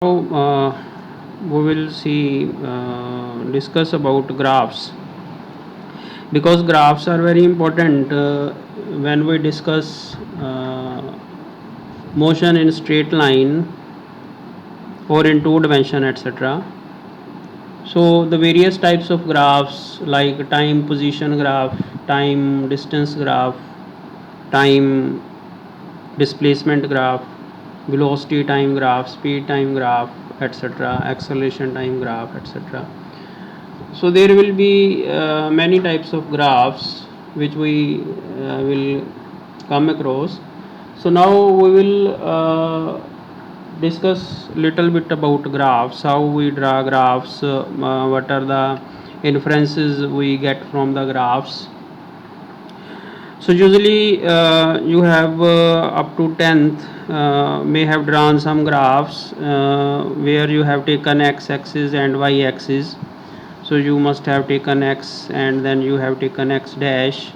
Now we will see discuss about graphs, because graphs are very important when we discuss motion in straight line or in two dimension, etc. So the various types of graphs like time position graph, time distance graph, time displacement graph, velocity time graph, speed time graph, etc., acceleration time graph, etc. So there will be many types of graphs which we will come across. So now we will discuss little bit about graphs, how we draw graphs, what are the inferences we get from the graphs. So usually you have up to 10th may have drawn some graphs where you have taken x-axis and y-axis. So you must have taken x and then you have taken x dash,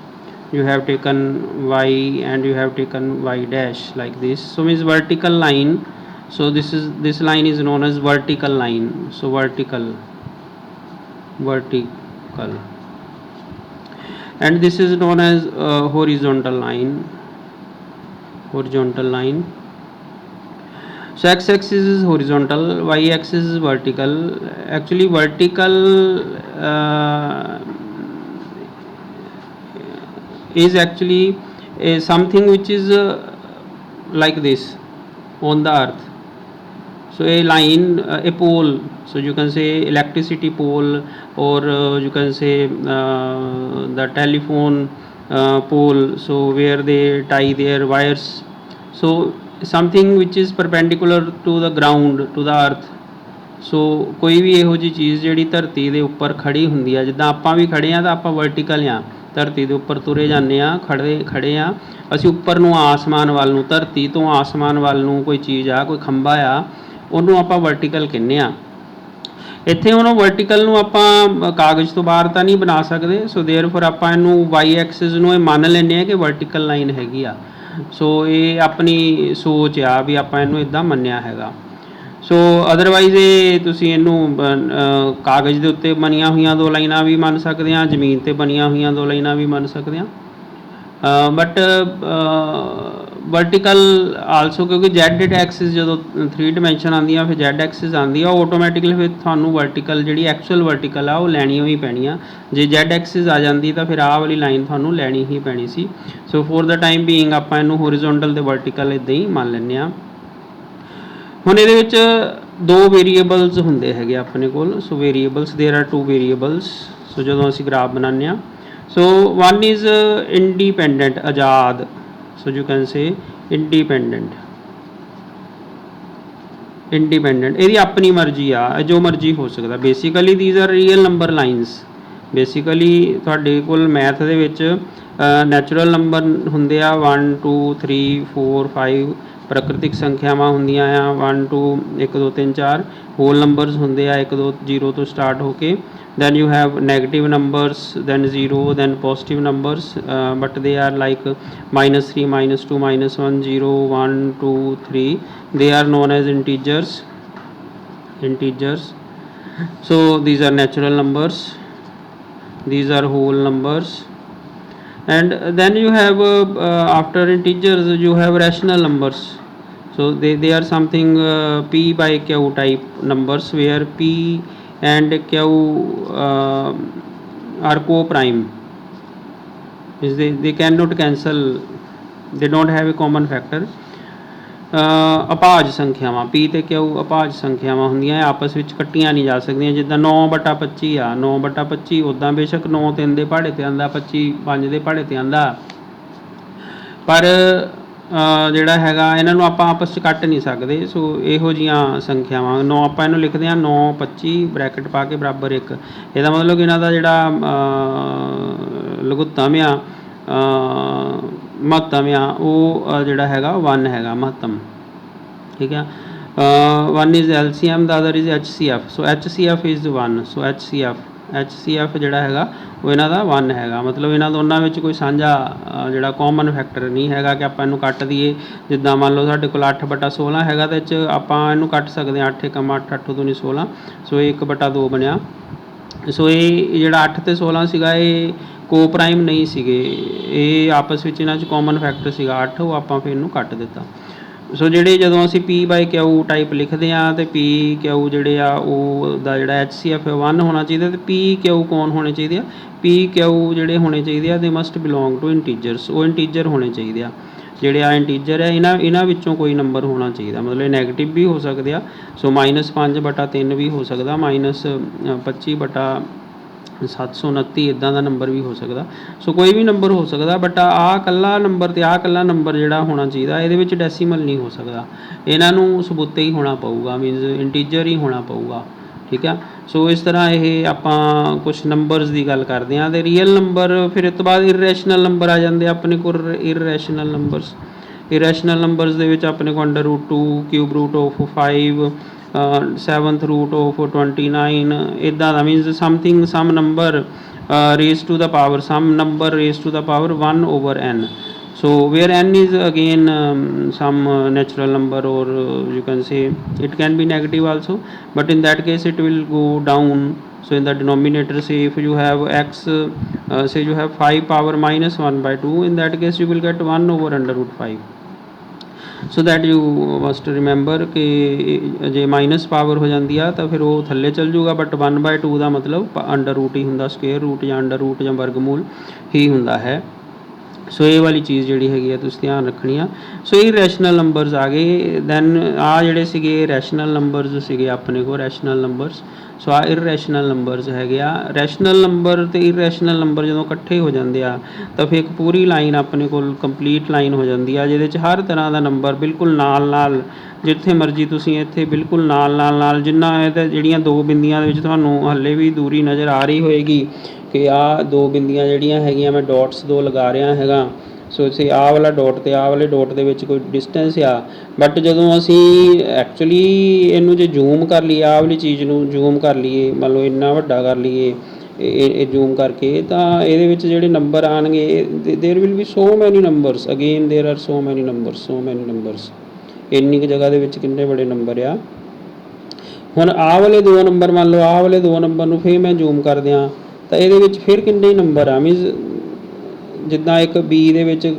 you have taken y and you have taken y dash, like this. So means vertical line. So this line is known as vertical line. So vertical, and this is known as horizontal line. So x-axis is horizontal, y-axis is vertical. Actually vertical is actually something which is like this on the earth. So a line, a pole, so you can say electricity pole, or you can say the telephone pole, so where they tie their wires. So something which is perpendicular to the ground, to the earth. ਸੋ ਕੋਈ ਵੀ ਇਹੋ ਜਿਹੀ ਚੀਜ਼ ਜਿਹੜੀ ਧਰਤੀ ਦੇ ਉੱਪਰ ਖੜੀ ਹੁੰਦੀ ਆ, ਜਿੱਦਾਂ ਆਪਾਂ ਵੀ ਖੜੇ ਆ ਤਾਂ ਆਪਾਂ ਵਰਟੀਕਲ ਆ, ਧਰਤੀ ਦੇ ਉੱਪਰ ਤੁਰੇ ਜਾਂਦੇ ਆ, ਖੜੇ ਆ ਅਸੀਂ ਉੱਪਰ ਨੂੰ, ਆਸਮਾਨ ਵੱਲ ਨੂੰ, ਧਰਤੀ ਤੋਂ ਆਸਮਾਨ ਵੱਲ ਨੂੰ ਕੋਈ ਚੀਜ਼ ਆ, ਕੋਈ ਖੰਭਾ ਆ, ਉਹਨੂੰ ਆਪਾਂ ਵਰਟੀਕਲ ਕਹਿੰਦੇ ਆ। ਇੱਥੇ ਹੁਣ ਵਰਟੀਕਲ ਨੂੰ ਆਪਾਂ ਕਾਗਜ਼ ਤੋਂ ਬਾਹਰ ਤਾਂ ਨਹੀਂ ਬਣਾ ਸਕਦੇ, ਸੋ ਦੇਅਰਫੋਰ ਆਪਾਂ ਇਹਨੂੰ ਵਾਈ ਐਕਸਿਸ ਨੂੰ ਇਹ ਮੰਨ ਲੈਂਦੇ ਆ ਕਿ ਵਰਟੀਕਲ ਲਾਈਨ ਹੈਗੀ ਆ। ਸੋ ਇਹ ਆਪਣੀ ਸੋਚ ਆ ਵੀ ਆਪਾਂ ਇਹਨੂੰ ਇੱਦਾਂ ਮੰਨਿਆ ਹੈਗਾ। ਸੋ ਅਦਰਵਾਈਜ਼ ਇਹ ਤੁਸੀਂ ਇਹਨੂੰ ਕਾਗਜ਼ ਦੇ ਉੱਤੇ ਬਣੀਆਂ ਹੋਈਆਂ ਦੋ ਲਾਈਨਾਂ ਵੀ ਮੰਨ ਸਕਦੇ ਹਾਂ, ਜ਼ਮੀਨ 'ਤੇ ਬਣੀਆਂ ਹੋਈਆਂ ਦੋ ਲਾਈਨਾਂ ਵੀ ਮੰਨ ਸਕਦੇ ਹਾਂ। ਬਟ ਵਰਟੀਕਲ ਆਲਸੋ, ਕਿਉਂਕਿ ਜ਼ੈਡ ਐਕਸਿਸ ਜਦੋਂ 3 ਡਾਇਮੈਂਸ਼ਨ ਆਉਂਦੀਆਂ ਫਿਰ ਜ਼ੈਡ ਐਕਸਿਸ ਆਉਂਦੀ ਆ, ਆਟੋਮੈਟਿਕਲੀ ਫਿਰ ਤੁਹਾਨੂੰ ਵਰਟੀਕਲ ਜਿਹੜੀ ਐਕਚੁਅਲ ਵਰਟੀਕਲ ਆ ਉਹ ਲੈਣੀਆਂ ਹੀ ਪੈਣੀਆਂ। ਜੇ ਜ਼ੈਡ ਐਕਸਿਸ ਆ ਜਾਂਦੀ ਤਾਂ ਫਿਰ ਆਹ ਵਾਲੀ ਲਾਈਨ ਤੁਹਾਨੂੰ ਲੈਣੀ ਹੀ ਪੈਣੀ ਸੀ। ਸੋ ਫੋਰ ਦਾ ਟਾਈਮ ਬੀਇੰਗ ਆਪਾਂ ਇਹਨੂੰ ਹੋਰੀਜ਼ੋਨਟਲ ਅਤੇ ਵਰਟੀਕਲ ਇੱਦਾਂ ਹੀ ਮੰਨ ਲੈਂਦੇ ਹਾਂ। ਹੁਣ ਇਹਦੇ ਵਿੱਚ ਦੋ ਵੇਰੀਏਬਲਸ ਹੁੰਦੇ ਹੈਗੇ ਆਪਣੇ ਕੋਲ। So variables, there are 2 variables. So ਜਦੋਂ ਅਸੀਂ ਗ੍ਰਾਫ ਬਣਾਉਂਦੇ ਹਾਂ, ਸੋ ਵਨ ਇਜ਼ ਇੰਡੀਪੈਂਡੈਂਟ, ਆਜ਼ਾਦ। So you can say independent, ਇਹਦੀ ਆਪਣੀ ਮਰਜ਼ੀ ਆ, ਜੋ ਮਰਜ਼ੀ ਹੋ ਸਕਦਾ। Basically these are real number lines. Basically ਤੁਹਾਡੇ ਕੋਲ ਮੈਥ ਦੇ ਵਿੱਚ ਨੈਚੁਰਲ ਨੰਬਰ ਹੁੰਦੇ ਆ 1 2 3 4 5, ਪ੍ਰਕ੍ਰਿਤਿਕ ਸੰਖਿਆਵਾਂ ਹੁੰਦੀਆਂ ਆ 1 2 1 2 3 4, ਹੋਲ ਨੰਬਰਸ ਹੁੰਦੇ ਆ 1 2 0 ਤੋਂ ਸਟਾਰਟ ਹੋ ਕੇ। then you have negative numbers, then 0, then positive numbers, but they are like -3 -2 -1 0 1 2 3. They are known as integers. So these are natural numbers, these are whole numbers, and then you have after integers you have rational numbers. So they are something p by q type numbers, where p and q are co-prime, is they cannot cancel, they don't have a common factor. ਅਭਾਜ ਸੰਖਿਆਵਾਂ p ਅਤੇ q ਅਭਾਜ ਸੰਖਿਆਵਾਂ ਹੁੰਦੀਆਂ, ਆਪਸ ਵਿੱਚ ਕੱਟੀਆਂ ਨਹੀਂ ਜਾ ਸਕਦੀਆਂ। ਜਿੱਦਾਂ 9/25 ਆ, 9/25 ਉੱਦਾਂ ਬੇਸ਼ੱਕ 9 3 ਦੇ ਪਹਾੜੇ 'ਤੇ ਆਉਂਦਾ, 25 5 ਦੇ ਪਹਾੜੇ 'ਤੇ ਆਉਂਦਾ, ਪਰ ਜਿਹੜਾ ਹੈਗਾ ਇਹਨਾਂ ਨੂੰ ਆਪਾਂ ਆਪਸ 'ਚ ਕੱਟ ਨਹੀਂ ਸਕਦੇ। ਸੋ ਇਹੋ ਜਿਹੀਆਂ ਸੰਖਿਆਵਾਂ 9 ਆਪਾਂ ਇਹਨੂੰ ਲਿਖਦੇ ਹਾਂ 9 25 ਬਰੈਕਟ ਪਾ ਕੇ ਬਰਾਬਰ 1। ਇਹਦਾ ਮਤਲਬ ਕਿ ਇਹਨਾਂ ਦਾ ਜਿਹੜਾ ਲਘੁੱਤਮ ਆ, ਮਹੱਤਮ ਆ, ਉਹ ਜਿਹੜਾ ਹੈਗਾ 1 ਹੈਗਾ ਮਹੱਤਮ। ਠੀਕ ਆ, 1 is LCM, the other is HCF. So HCF is 1. So HCF HCF ਜਿਹੜਾ ਹੈਗਾ ਉਹ ਇਹਨਾਂ ਦਾ 1 ਹੈਗਾ, ਮਤਲਬ ਇਹਨਾਂ ਦੋਨਾਂ ਵਿੱਚ ਕੋਈ ਸਾਂਝਾ ਜਿਹੜਾ ਕਾਮਨ ਫੈਕਟਰ ਨਹੀਂ ਹੈਗਾ ਕਿ ਆਪਾਂ ਇਹਨੂੰ ਕੱਟ ਦਈਏ। ਜਿੱਦਾਂ ਮੰਨ ਲਓ ਸਾਡੇ ਕੋਲ 8/16 ਹੈਗਾ ਤੇ ਇਹ 'ਚ ਆਪਾਂ ਇਹਨੂੰ ਕੱਟ ਸਕਦੇ ਹਾਂ 8 × 8 8 ਦੂਣੀ 16, ਸੋ ਇਹ 1/2 ਬਣਿਆ। ਸੋ ਇਹ ਜਿਹੜਾ 8 ਤੇ 16 ਸੀਗਾ ਇਹ ਕੋ ਪ੍ਰਾਈਮ ਨਹੀਂ ਸੀਗੇ, ਇਹ ਆਪਸ ਵਿੱਚ ਇਹਨਾਂ 'ਚ ਕਾਮਨ ਫੈਕਟਰ ਸੀਗਾ 8, ਉਹ ਆਪਾਂ ਫਿਰ ਇਹਨੂੰ ਕੱਟ ਦਿੱਤਾ। ਸੋ ਜਿਹੜੇ ਜਦੋਂ ਅਸੀਂ P/Q ਟਾਈਪ ਲਿਖਦੇ ਹਾਂ ਤੇ PQ ਜਿਹੜੇ ਆ ਉਹ ਦਾ ਜਿਹੜਾ HCF 1 ਹੋਣਾ ਚਾਹੀਦਾ ਤੇ PQ ਕੌਣ ਹੋਣੇ ਚਾਹੀਦੇ ਆ, PQ ਜਿਹੜੇ ਹੋਣੇ ਚਾਹੀਦੇ ਆ ਦੇ ਮਸਟ ਬਿਲੋਂਗ ਟੂ ਇੰਟੀਜਰਸ, ਉਹ ਇੰਟੀਜਰ ਹੋਣੇ ਚਾਹੀਦੇ ਆ। ਜਿਹੜੇ ਆ ਇੰਟੀਜਰ ਹੈ ਇਹਨਾਂ ਵਿੱਚੋਂ ਕੋਈ ਨੰਬਰ ਹੋਣਾ ਚਾਹੀਦਾ, ਮਤਲਬ ਇਹ ਨੈਗੇਟਿਵ ਵੀ ਹੋ ਸਕਦੇ ਆ। ਸੋ -5/3 ਵੀ ਹੋ ਸਕਦਾ, -25/729 ਇੱਦਾਂ ਦਾ ਨੰਬਰ ਵੀ ਹੋ ਸਕਦਾ। ਸੋ ਕੋਈ ਵੀ ਨੰਬਰ ਹੋ ਸਕਦਾ, ਬਟ ਆਹ ਇਕੱਲਾ ਨੰਬਰ ਤੇ ਆਹ ਇਕੱਲਾ ਨੰਬਰ ਜਿਹੜਾ ਹੋਣਾ ਚਾਹੀਦਾ, ਇਹਦੇ ਵਿੱਚ ਡੈਸੀਮਲ ਨਹੀਂ ਹੋ ਸਕਦਾ, ਇਹਨਾਂ ਨੂੰ ਸਬੂਤੇ ਹੀ ਹੋਣਾ ਪਊਗਾ, ਮੀਨਜ਼ ਇੰਟੀਜਰ ਹੀ ਹੋਣਾ ਪਊਗਾ, ਠੀਕ ਆ। ਸੋ ਇਸ ਤਰ੍ਹਾਂ ਇਹ ਆਪਾਂ ਕੁਛ ਨੰਬਰਸ ਦੀ ਗੱਲ ਕਰਦੇ ਹਾਂ ਤੇ ਰੀਅਲ ਨੰਬਰ, ਫਿਰ ਇਸ ਤੋਂ ਬਾਅਦ ਇਰਰੈਸ਼ਨਲ ਨੰਬਰ ਆ ਜਾਂਦੇ ਆਪਣੇ ਕੋਲ। ਇਰਰੈਸ਼ਨਲ ਨੰਬਰਸ ਦੇ ਵਿੱਚ ਆਪਣੇ ਕੋਲ √2, cube root of 5, 7th root of 29 ਇੱਦਾਂ ਦਾ, means some number raised to the power, some number raised to the power 1/n. So where n is again some natural number, or you can say it can be negative also, but in that case it will go down. So in the denominator, say if you have x, say you have 5⁻⁻1/2, in that case you will get 1/√5. So that you must remember ਕਿ ਜੇ minus power ਹੋ ਜਾਂਦੀ ਆ ਤਾਂ ਫਿਰ ਉਹ ਥੱਲੇ ਚੱਲ ਜੂਗਾ, ਬਟ 1/2 ਦਾ ਮਤਲਬ ਅੰਡਰ ਰੂਟ ਹੀ ਹੁੰਦਾ, ਸਕੁਏਅਰ ਰੂਟ ਜਾਂ ਅੰਡਰ ਰੂਟ ਜਾਂ ਵਰਗਮੂਲ ਹੀ ਹੁੰਦਾ ਹੈ। ਸੋ ਇਹ ਵਾਲੀ ਚੀਜ਼ ਜਿਹੜੀ ਹੈਗੀ ਆ ਤੁਸੀਂ ਧਿਆਨ ਰੱਖਣੀ ਆ। ਸੋ ਇਹ ਰੈਸ਼ਨਲ ਨੰਬਰਸ ਆ ਗਏ। ਦੈਨ ਆ ਜਿਹੜੇ ਸੀਗੇ ਰੈਸ਼ਨਲ ਨੰਬਰਸ ਸੀਗੇ ਆਪਣੇ ਕੋਲ, ਰੈਸ਼ਨਲ ਨੰਬਰਸ। ਸੋ ਆ ਇਰਰੈਸ਼ਨਲ ਨੰਬਰਸ ਹੈਗੇ ਆ। ਰੈਸ਼ਨਲ ਨੰਬਰ ਤੇ ਇਰਰੈਸ਼ਨਲ ਨੰਬਰ ਜਦੋਂ ਇਕੱਠੇ ਹੋ ਜਾਂਦੇ ਆ ਤਾਂ ਫਿਰ ਇੱਕ ਪੂਰੀ ਲਾਈਨ ਆਪਣੇ ਕੋਲ ਕੰਪਲੀਟ ਲਾਈਨ ਹੋ ਜਾਂਦੀ ਆ, ਜਿਹਦੇ 'ਚ ਹਰ ਤਰ੍ਹਾਂ ਦਾ ਨੰਬਰ ਬਿਲਕੁਲ ਨਾਲ ਜਿੱਥੇ ਮਰਜ਼ੀ ਤੁਸੀਂ ਇੱਥੇ ਬਿਲਕੁਲ ਨਾਲ ਜਿੰਨਾ ਇਹ ਜਿਹੜੀਆਂ ਦੋ ਬਿੰਦੀਆਂ ਦੇ ਵਿੱਚ ਤੁਹਾਨੂੰ ਹਾਲੇ ਵੀ ਦੂਰੀ ਨਜ਼ਰ ਆ ਰਹੀ ਹੋਏਗੀ ਕਿ ਆਹ ਦੋ ਬਿੰਦੀਆਂ ਜਿਹੜੀਆਂ ਹੈਗੀਆਂ ਮੈਂ ਡੋਟਸ ਦੋ ਲਗਾ ਰਿਹਾ ਹੈਗਾ। ਸੋ ਅਸੀਂ ਆਹ ਵਾਲਾ ਡੋਟ ਤੇ ਆਹ ਵਾਲੇ ਡੋਟ ਦੇ ਵਿੱਚ ਕੋਈ ਡਿਸਟੈਂਸ ਆ, ਬਟ ਜਦੋਂ ਅਸੀਂ ਐਕਚੁਅਲੀ ਇਹਨੂੰ ਜੇ ਜ਼ੂਮ ਕਰ ਲਈਏ, ਆਹ ਵਾਲੀ ਚੀਜ਼ ਨੂੰ ਜ਼ੂਮ ਕਰ ਲਈਏ, ਮੰਨ ਲਓ ਇੰਨਾ ਵੱਡਾ ਕਰ ਲਈਏ ਇਹ ਜ਼ੂਮ ਕਰਕੇ, ਤਾਂ ਇਹਦੇ ਵਿੱਚ ਜਿਹੜੇ ਨੰਬਰ ਆਉਣਗੇ ਦੇਰ ਵਿਲ ਬੀ ਸੋ ਮੈਨੀ ਨੰਬਰਸ, ਅਗੇਨ ਦੇਰ ਆਰ ਸੋ ਮੈਨੀ ਨੰਬਰਸ। ਇੰਨੀ ਕੁ ਜਗ੍ਹਾ ਦੇ ਵਿੱਚ ਕਿੰਨੇ ਬੜੇ ਨੰਬਰ ਆ। ਹੁਣ ਆਹ ਵਾਲੇ ਦੋ ਨੰਬਰ, ਮੰਨ ਲਓ ਆਹ ਵਾਲੇ ਦੋ ਨੰਬਰ ਨੂੰ ਫਿਰ ਮੈਂ ਜ਼ੂਮ ਕਰ ਦਿਆਂ ਤਾਂ ਇਹਦੇ ਵਿੱਚ ਫਿਰ ਕਿੰਨੇ ਨੰਬਰ ਆ, ਮੀਨਜ਼ ਜਿੱਦਾਂ ਇੱਕ ਬੀ ਦੇ ਵਿੱਚ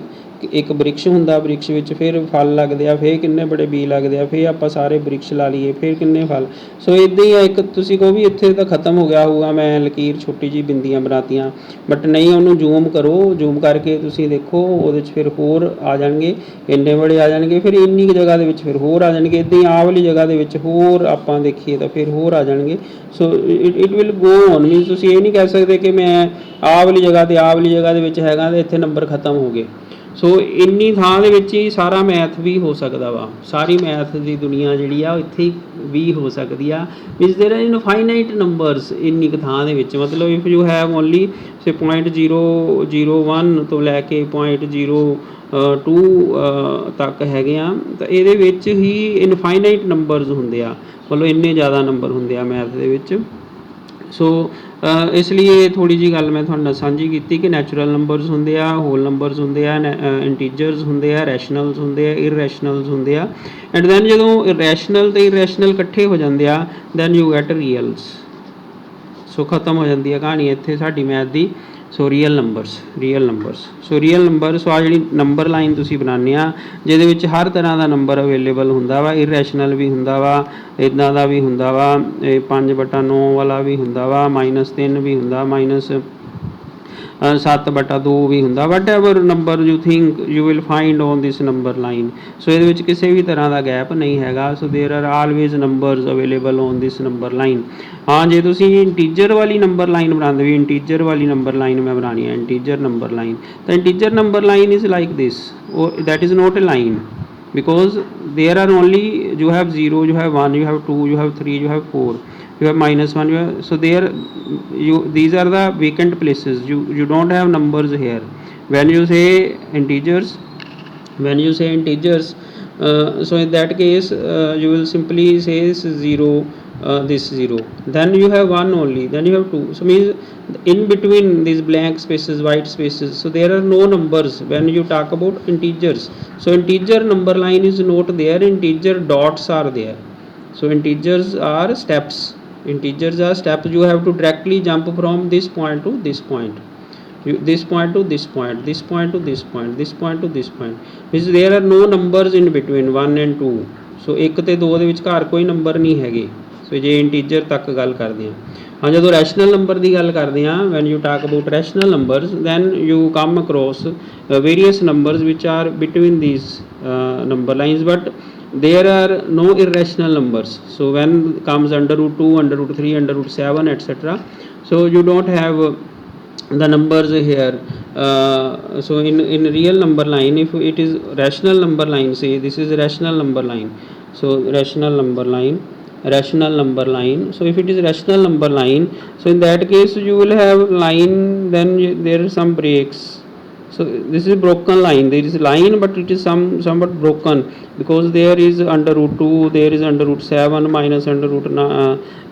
ਇੱਕ ਬ੍ਰਿਕਸ਼ ਹੁੰਦਾ, ਬ੍ਰਿਕਸ਼ ਵਿੱਚ ਫਿਰ ਫਲ ਲੱਗਦੇ ਆ, ਫਿਰ ਕਿੰਨੇ ਬੜੇ ਬੀ ਲੱਗਦੇ ਆ, ਫਿਰ ਆਪਾਂ ਸਾਰੇ ਬ੍ਰਿਕਸ਼ ਲਾ ਲਈਏ, ਫਿਰ ਕਿੰਨੇ ਫਲ। ਸੋ ਇੱਦਾਂ ਹੀ ਆ। ਇੱਕ ਤੁਸੀਂ ਕਹੋ ਵੀ ਇੱਥੇ ਤਾਂ ਖਤਮ ਹੋ ਗਿਆ ਹੋਊਗਾ, ਮੈਂ ਲਕੀਰ ਛੋਟੀ ਜਿਹੀ ਬਿੰਦੀਆਂ ਬਣਾਤੀਆਂ, ਬਟ ਨਹੀਂ, ਉਹਨੂੰ ਜ਼ੂਮ ਕਰੋ, ਜ਼ੂਮ ਕਰਕੇ ਤੁਸੀਂ ਦੇਖੋ ਉਹਦੇ 'ਚ ਫਿਰ ਹੋਰ ਆ ਜਾਣਗੇ, ਇੰਨੇ ਬੜੇ ਆ ਜਾਣਗੇ, ਫਿਰ ਇੰਨੀ ਕੁ ਜਗ੍ਹਾ ਦੇ ਵਿੱਚ ਫਿਰ ਹੋਰ ਆ ਜਾਣਗੇ। ਇੱਦਾਂ ਹੀ ਆਹ ਵਾਲੀ ਜਗ੍ਹਾ ਦੇ ਵਿੱਚ ਹੋਰ ਆਪਾਂ ਦੇਖੀਏ ਤਾਂ ਫਿਰ ਹੋਰ ਆ ਜਾਣਗੇ। So it will go on, means ਤੁਸੀਂ ਇਹ ਨਹੀਂ ਕਹਿ ਸਕਦੇ ਕਿ ਮੈਂ ਆਹ ਵਾਲੀ ਜਗ੍ਹਾ ਤੇ ਆਹ ਵਾਲੀ ਜਗ੍ਹਾ ਦੇ ਵਿੱਚ ਹੈਗਾ ਤੇ ਇੱਥੇ ਨੰਬਰ ਖਤਮ ਹੋ ਗਏ। ਸੋ ਇੰਨੀ ਥਾਂ ਦੇ ਵਿੱਚ ਹੀ ਸਾਰਾ ਮੈਥ ਵੀ ਹੋ ਸਕਦਾ ਵਾ, ਸਾਰੀ ਮੈਥ ਦੀ ਦੁਨੀਆ ਜਿਹੜੀ ਆ ਉਹ ਇੱਥੇ ਵੀ ਹੋ ਸਕਦੀ ਆ। ਮੀਨਸ ਦੇਰ ਆਰ ਇਨਫਾਈਨਾਈਟ ਨੰਬਰਸ ਇੰਨੀ ਕੁ ਥਾਂ ਦੇ ਵਿੱਚ, ਮਤਲਬ ਇਫ ਯੂ ਹੈਵ ਓਨਲੀ ਸੇ 0.001 ਤੋਂ ਲੈ ਕੇ 0.02 ਤੱਕ ਹੈਗੇ ਆ, ਤਾਂ ਇਹਦੇ ਵਿੱਚ ਹੀ ਇਨਫਾਈਨਾਈਟ ਨੰਬਰਸ ਹੁੰਦੇ ਆ, ਮਤਲਬ ਇੰਨੇ ਜ਼ਿਆਦਾ ਨੰਬਰ ਹੁੰਦੇ ਆ ਮੈਥ ਦੇ ਵਿੱਚ। ਸੋ ਇਸ ਲਈ ਇਹ ਥੋੜ੍ਹੀ ਜਿਹੀ ਗੱਲ ਮੈਂ ਤੁਹਾਡੇ ਨਾਲ ਸਾਂਝੀ ਕੀਤੀ ਕਿ ਨੈਚੁਰਲ ਨੰਬਰਸ ਹੁੰਦੇ ਆ, ਹੋਲ ਨੰਬਰਸ ਹੁੰਦੇ ਆ, ਇੰਟੀਜਰਸ ਹੁੰਦੇ ਆ, ਰੈਸ਼ਨਲਸ ਹੁੰਦੇ ਆ, ਇਰਰੈਸ਼ਨਲਸ ਹੁੰਦੇ ਆ। ਐਂਡ ਦੈਨ ਜਦੋਂ ਰੈਸ਼ਨਲ ਅਤੇ ਇਰਰੈਸ਼ਨਲ ਇਕੱਠੇ ਹੋ ਜਾਂਦੇ ਆ ਦੈਨ ਯੂ ਗੈਟ ਰੀਅਲਸ। ਸੋ ਖਤਮ ਹੋ ਜਾਂਦੀ ਹੈ ਕਹਾਣੀ ਇੱਥੇ ਸਾਡੀ ਮੈਥ ਦੀ। ਸੋ ਰੀਅਲ ਨੰਬਰਸ। ਸੋ ਰੀਅਲ ਨੰਬਰ, ਸੋ ਆ ਜਿਹੜੀ ਨੰਬਰ ਲਾਈਨ ਤੁਸੀਂ ਬਣਾਉਂਦੇ ਆ ਜਿਹਦੇ ਵਿੱਚ ਹਰ ਤਰ੍ਹਾਂ ਦਾ ਨੰਬਰ ਅਵੇਲੇਬਲ ਹੁੰਦਾ ਵਾ, ਇਰਰੈਸ਼ਨਲ ਵੀ ਹੁੰਦਾ ਵਾ, ਇੱਦਾਂ ਦਾ ਵੀ ਹੁੰਦਾ ਵਾ, ਇਹ 5/9 ਵਾਲਾ ਵੀ ਹੁੰਦਾ ਵਾ, -3 ਵੀ ਹੁੰਦਾ, -7/2 ਵੀ ਹੁੰਦਾ, whatever number you think you will find on this number line. So ਇਹਦੇ ਵਿੱਚ ਕਿਸੇ ਵੀ ਤਰ੍ਹਾਂ ਦਾ ਗੈਪ ਨਹੀਂ ਹੈਗਾ। So there are always numbers available on this number line. ਹਾਂ, ਜੇ ਤੁਸੀਂ ਇੰਟੀਜਰ ਵਾਲੀ ਨੰਬਰ ਲਾਈਨ ਬਣਾਉਂਦੇ ਵੀ, ਇੰਟੀਜਰ ਵਾਲੀ ਨੰਬਰ ਲਾਈਨ ਮੈਂ ਬਣਾਉਣੀ ਹੈ, ਇੰਟੀਜਰ ਨੰਬਰ ਲਾਈਨ, ਤਾਂ integer number line is like this, that is not a line because there are only, you have 0, you have 1, you have 2, you have 3, you have 4, you have -1, you have, so there these are the vacant places, you don't have numbers here. When you say integers, so in that case you will simply say 0, this 0, then you have 1 only, then you have 2. So means in between these blank spaces, white spaces, so there are no numbers when you talk about integers. So integer number line is not there, integer dots are there. So integers are steps, integers are steps. You have to directly jump from this point to this point, this point to this point, this point to this point, this point to this point, means there are no numbers in between 1 and 2. ਸੋ 1 ਤੇ 2 ਦੇ ਵਿਚਕਾਰ ਕੋਈ number ਨਹੀਂ ਹੈਗੇ। ਸੋ ਜੇ integer ਤੱਕ ਗੱਲ ਕਰਦੇ ਹਾਂ, ਹਾਂ ਜਦੋਂ ਰੈਸ਼ਨਲ ਨੰਬਰ ਦੀ ਗੱਲ ਕਰਦੇ ਹਾਂ, when you talk about rational numbers, then you come across various numbers which are between these number lines, but there are no irrational numbers. So when comes under root 2, under root 3, under root 7, etc., so you don't have the numbers here. So in real number line, if it is rational number line, say this is rational number line, so rational number line, rational number line, so if it is rational number line, so in that case you will have line, then there are some breaks. So this is broken line, there is line but it is somewhat broken, because there is under root 2, there is under root 7 minus under root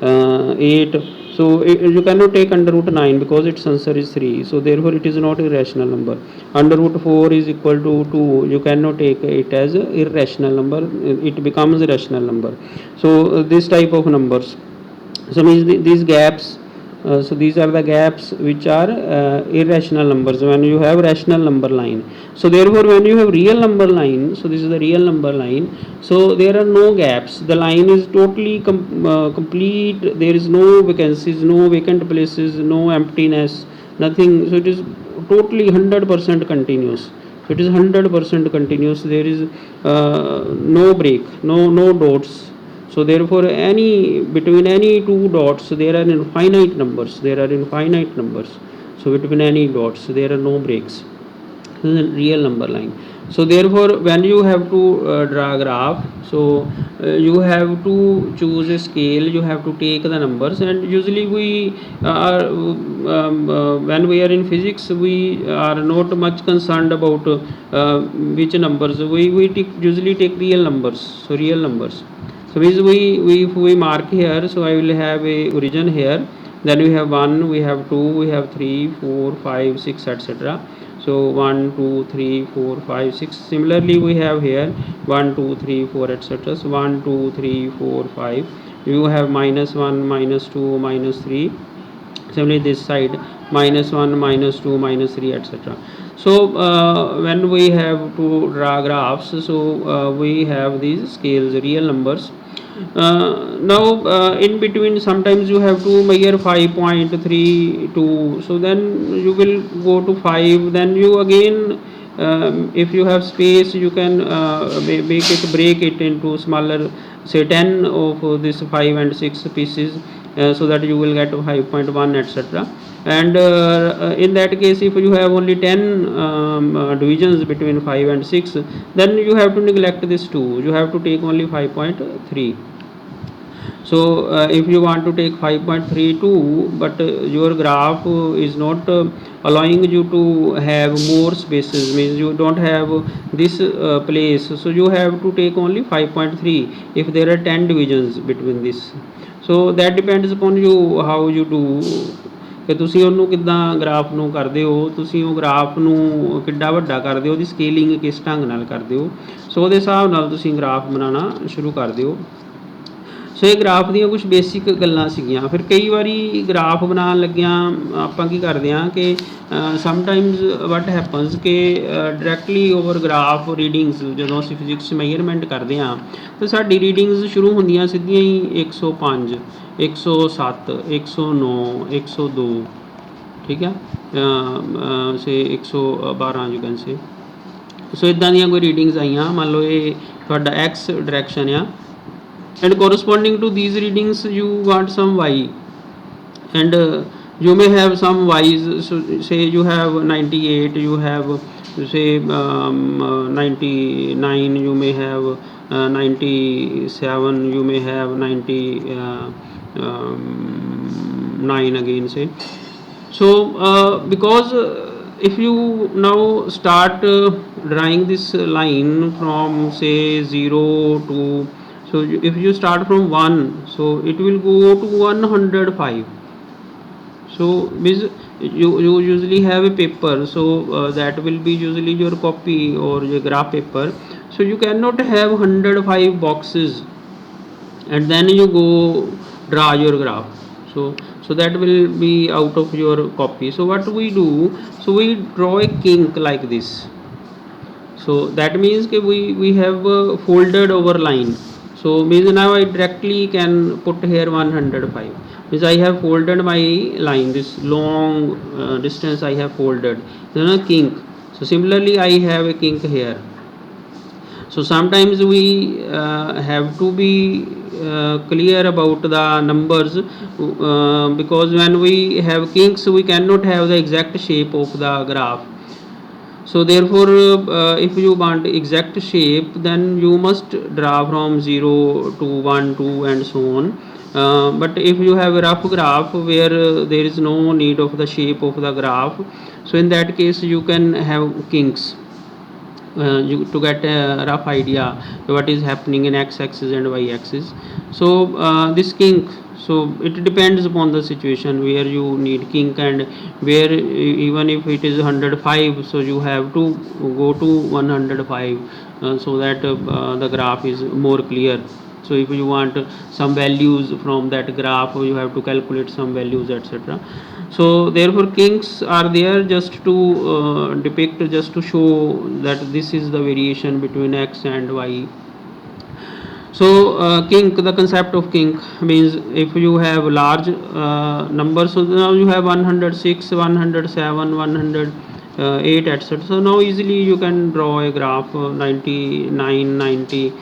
8. So you cannot take under root 9 because its answer is 3, so therefore it is not a rational number. Under root 4 is equal to 2, you cannot take it as a irrational number, it becomes a rational number. So this type of numbers, so means these gaps, so these are the gaps which are irrational numbers when you have rational number line. So therefore when you have real number line, so this is the real number line, so there are no gaps, the line is totally complete, there is no vacancies, no vacant places, no emptiness, nothing. So it is totally 100% continuous, so it is 100% continuous, there is no break, no dots. So therefore any between any two dots there are infinite numbers, there are infinite numbers. So between any dots there are no breaks. This is a real number line. So therefore when you have to draw graph, so you have to choose a scale, you have to take the numbers, and usually we are when we are in physics we are not much concerned about which numbers we usually take real numbers. So real numbers, so if we mark here, so I will have a origin here, then we have 1, we have 2, we have 3, 4, 5, 6, etc. So 1, 2, 3, 4, 5, 6. Similarly we have here 1, 2, 3, 4, etc. So 1, 2, 3, 4, 5. You have minus 1, minus 2, minus 3. Similarly this side minus 1, minus 2, minus 3, etc. So when we have to draw graphs, so we have these scales, real numbers. Now in between sometimes you have to measure 5.32, so then you will go to 5, then you again if you have space you can break it into smaller, say 10 of this 5 and 6 pieces, so that you will get 5.1, etc. And in that case if you have only 10 divisions between 5 and 6, then you have to neglect this 2, you have to take only 5.3. So if you want to take 5.32 but your graph is not allowing you to have more spaces, means you don't have this place, so you have to take only 5.3 if there are 10 divisions between this. So that depends upon you how you do, ਕਿ ਤੁਸੀਂ ਉਹਨੂੰ ਕਿੱਦਾਂ graph ਨੂੰ ਕਰਦੇ ਹੋ, ਤੁਸੀਂ ਉਹ graph ਨੂੰ ਕਿੱਡਾ ਵੱਡਾ ਕਰਦੇ ਹੋ, ਉਹਦੀ ਸਕੇਲਿੰਗ ਕਿਸ ਢੰਗ ਨਾਲ ਕਰਦੇ ਹੋ, ਸੋ ਉਹਦੇ ਹਿਸਾਬ ਨਾਲ ਤੁਸੀਂ ਗ੍ਰਾਫ ਬਣਾਉਣਾ ਸ਼ੁਰੂ ਕਰ ਦਿਓ। ਸੋ ਇਹ ਗ੍ਰਾਫ ਦੀਆਂ ਕੁਝ ਬੇਸਿਕ ਗੱਲਾਂ ਸੀਗੀਆਂ। ਫਿਰ ਕਈ ਵਾਰੀ ਗ੍ਰਾਫ ਬਣਾਉਣ ਲੱਗਿਆਂ ਆਪਾਂ ਕੀ ਕਰਦੇ ਹਾਂ ਕਿ ਸਮਟਾਈਮਜ਼ ਵਟ ਹੈਪਨਸ ਕਿ ਡਾਇਰੈਕਟਲੀ ਓਵਰ ਗ੍ਰਾਫ ਰੀਡਿੰਗਸ ਜਦੋਂ ਅਸੀਂ ਫਿਜ਼ਿਕਸ 'ਚ ਮੈਜ਼ਰਮੈਂਟ ਕਰਦੇ ਹਾਂ ਤਾਂ ਸਾਡੀ ਰੀਡਿੰਗਸ ਸ਼ੁਰੂ ਹੁੰਦੀਆਂ ਸਿੱਧੀਆਂ ਹੀ 105, 107, 109, 102, ਠੀਕ ਹੈ, ਸੇ 112 ਯੂ ਕੈਨ ਸੇ। ਸੋ ਇੱਦਾਂ ਦੀਆਂ ਕੋਈ ਰੀਡਿੰਗਸ ਆਈਆਂ, ਮੰਨ ਲਓ ਇਹ ਤੁਹਾਡਾ ਐਕਸ ਡਾਇਰੈਕਸ਼ਨ ਆ, and corresponding to these readings you want some y, and you may have some y's, so say you have 98, you have say 99, you may have 97, you may have 99 again say. So because if you now start drawing this line from say 0 to, So if you start from 1, so it will go to 105. So means you usually have a paper, so that will be usually your copy or your graph paper. So you cannot have 105 boxes and then you go draw your graph. So that will be out of your copy. So what we do, so we draw a kink like this. So that means that we have folded over line. So means now I directly can put here 105. Means I have folded my line, this long distance I have folded, then a kink. So similarly I have a kink here. So sometimes we have to be clear about the numbers, because when we have kinks we cannot have the exact shape of the graph. So therefore if you want exact shape, then you must draw from 0 to 1, 2 and so on. But if you have a rough graph where there is no need of the shape of the graph, so in that case you can have kinks to get a rough idea what is happening in x-axis and y-axis. So this kink, so it depends upon the situation where you need kink, and where even if it is 105, so you have to go to 105 so that the graph is more clear. So if you want some values from that graph, you have to calculate some values, etc. So therefore kinks are there just to depict, just to show that this is the variation between x and y. So kink, the concept of kink means if you have large numbers, so now you have 106, 107, 108, etc. So now easily you can draw a graph. 99, 90,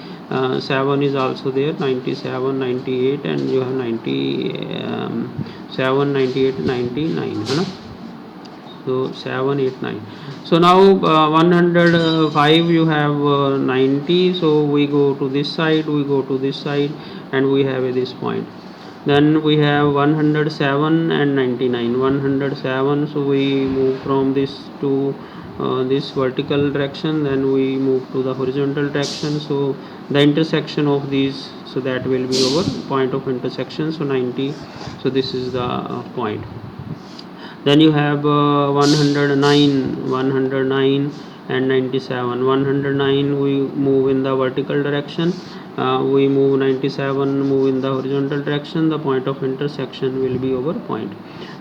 7 is also there, 97, 98, and you have 97, 98, 99, है ना? So 7, 8, 9. So now 105 you have 90. So we go to this side, we go to this side, and we have this point. Then we have 107 and 99. 107, so we move from this to this vertical direction, then we move to the horizontal direction. So the intersection of these, so that will be our point of intersection. So 90, so this is the point. Then you have 109 and 97. 109 we move in the vertical direction, we move 97 move in the horizontal direction. The point of intersection will be our point.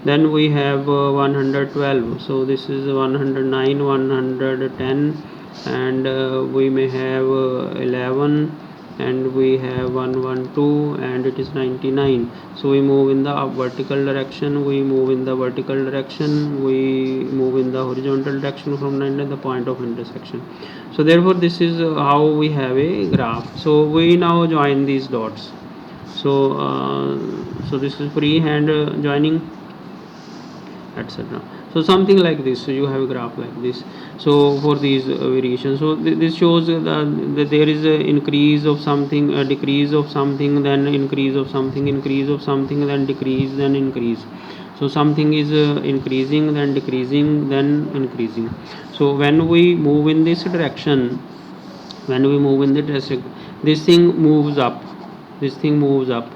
Then we have 112, so this is 109, 110, and we may have 11, and we have 112, and it is 99. So we move in the vertical direction, we move in the vertical direction, we move in the horizontal direction from 90, the point of intersection. So therefore this is how we have a graph. So we now join these dots. So so this is freehand joining, etc. So something like this. So you have a graph like this. So for these variations, so this shows that there is a increase of something, a decrease of something, then increase of something, increase of something, then decrease, then increase. So something is increasing, then decreasing, then increasing. So when we move in this direction, when we move in the direction, this thing moves up, this thing moves up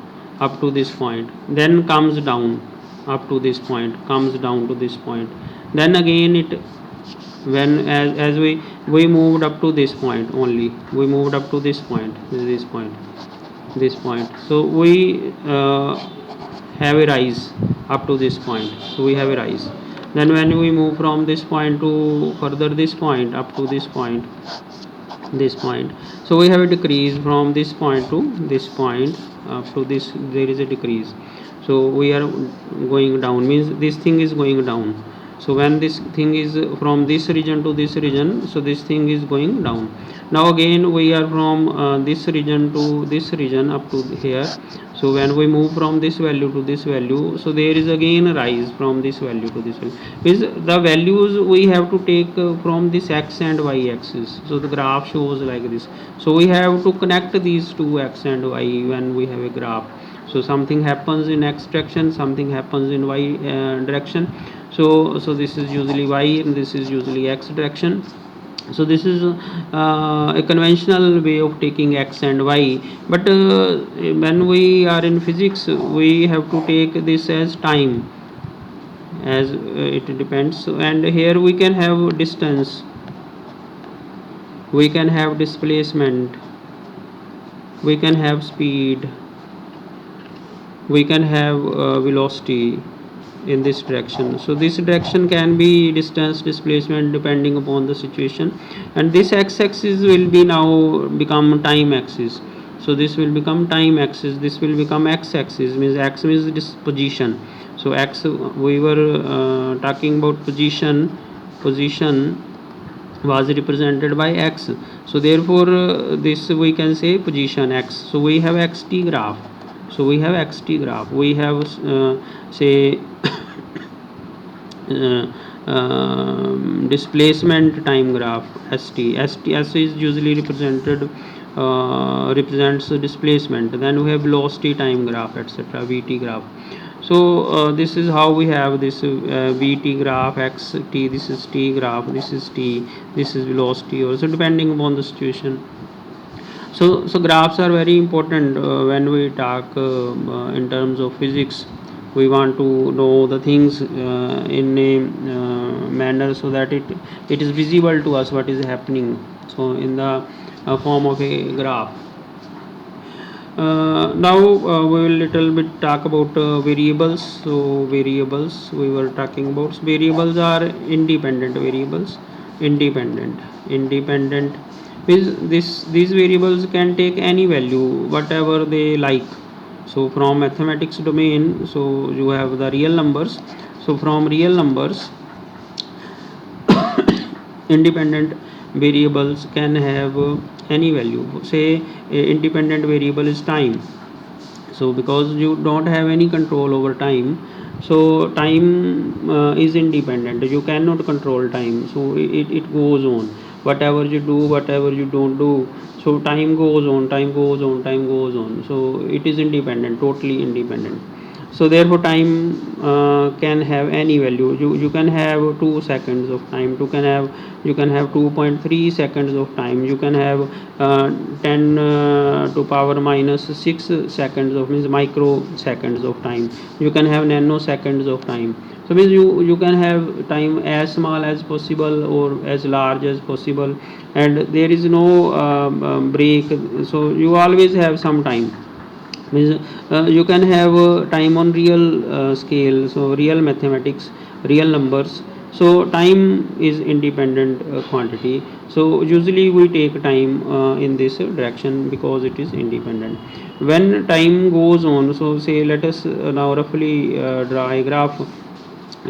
to this point, then comes down up to this point, comes down to this point, then again it, when as we moved up to this point, only we moved up to this point, this point, this point. So we have a rise up to this point, so we have a rise. Then when we move from this point to further this point up to this point, this point, so we have a decrease from this point to this point up to this, there is a decrease. So we are going down, means this thing is going down. So when this thing is from this region to this region, so this thing is going down. Now again we are from this region to this region up to here. So when we move from this value to this value, so there is again a rise from this value to this value. Means the values we have to take from this x and y axis. So the graph shows like this. So we have to connect these two x and y when we have a graph. So something happens in x direction, something happens in y direction. So this is usually y and this is usually x direction. So this is a conventional way of taking x and y, but when we are in physics we have to take this as time, as it depends. And here we can have distance, we can have displacement, we can have speed, we can have velocity in this direction. So this direction can be distance, displacement, depending upon the situation. And this x-axis will be now become time axis. So this will become time axis, this will become x-axis, means x means this position. So x, we were talking about position was represented by x. So therefore this we can say position x. So we have xt graph, so we have xt graph, we have say displacement time graph st. S is usually represented represents displacement. Then we have velocity time graph, etc., vt graph. So this is how we have this vt graph, xt, this is t graph, this is t, this is velocity also, depending upon the situation. So graphs are very important when we talk in terms of physics. We want to know the things in a manner so that it is visible to us what is happening, so in the form of a graph. Now we will little bit talk about variables. So variables we were talking about, variables are independent variables. Independent means these variables can take any value whatever they like. So from mathematics domain, so you have the real numbers. So from real numbers independent variables can have any value. Say independent variable is time. So because you don't have any control over time, so time is independent, you cannot control time. So it goes on, whatever you do, whatever you don't do, so time goes on, time goes on, time goes on. So it is independent, totally independent. So therefore time can have any value. You can have 2 seconds of time, you can have 2.3 seconds of time, you can have 10 to power minus 6 seconds of, means microseconds of time, you can have nanoseconds of time. So means you can have time as small as possible or as large as possible, and there is no break. So you always have some time. Means you can have time on real scale, so real mathematics, real numbers. So time is independent quantity. So usually we take time in this direction because it is independent. When time goes on, so say let us now roughly draw a graph.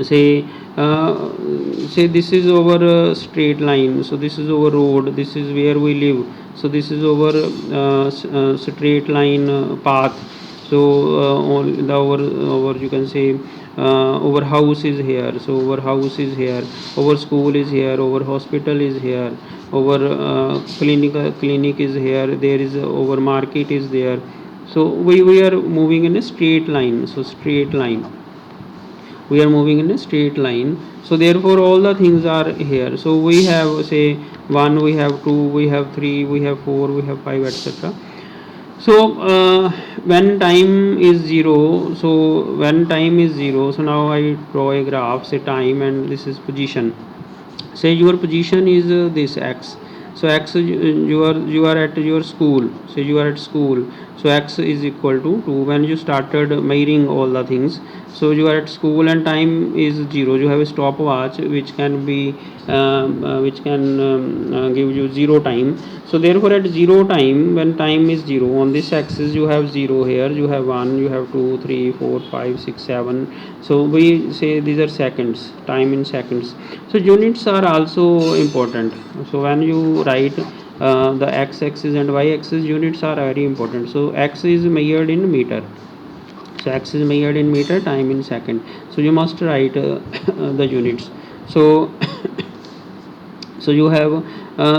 Say say this is our straight line, so this is our road, this is where we live. So this is our straight line path. So on the our you can say our house is here, so our house is here, our school is here, our hospital is here, our clinic is here, there is our market is there. So we are moving in a straight line. So straight line, we are moving in a straight line. So therefore all the things are here. So we have say 1, we have 2, we have 3, we have 4, we have 5, etc. So when time is 0, so when time is 0, so now I draw a graph, say time, and this is position. Say your position is this x. So x, you are at your school, say you are at school, so x is equal to 2 when you started measuring all the things. So you are at school and time is 0, you have a stopwatch which can be which can give you 0 time. So therefore at 0 time, when time is 0, on this axis you have 0, here you have 1, you have 2, 3, 4, 5, 6, 7. So we say these are seconds, time in seconds. So units are also important. So when you write the x-axis and y-axis, units are very important. So x is measured in meter, so x is measured in meter, time in second. So you must write the units. So So you have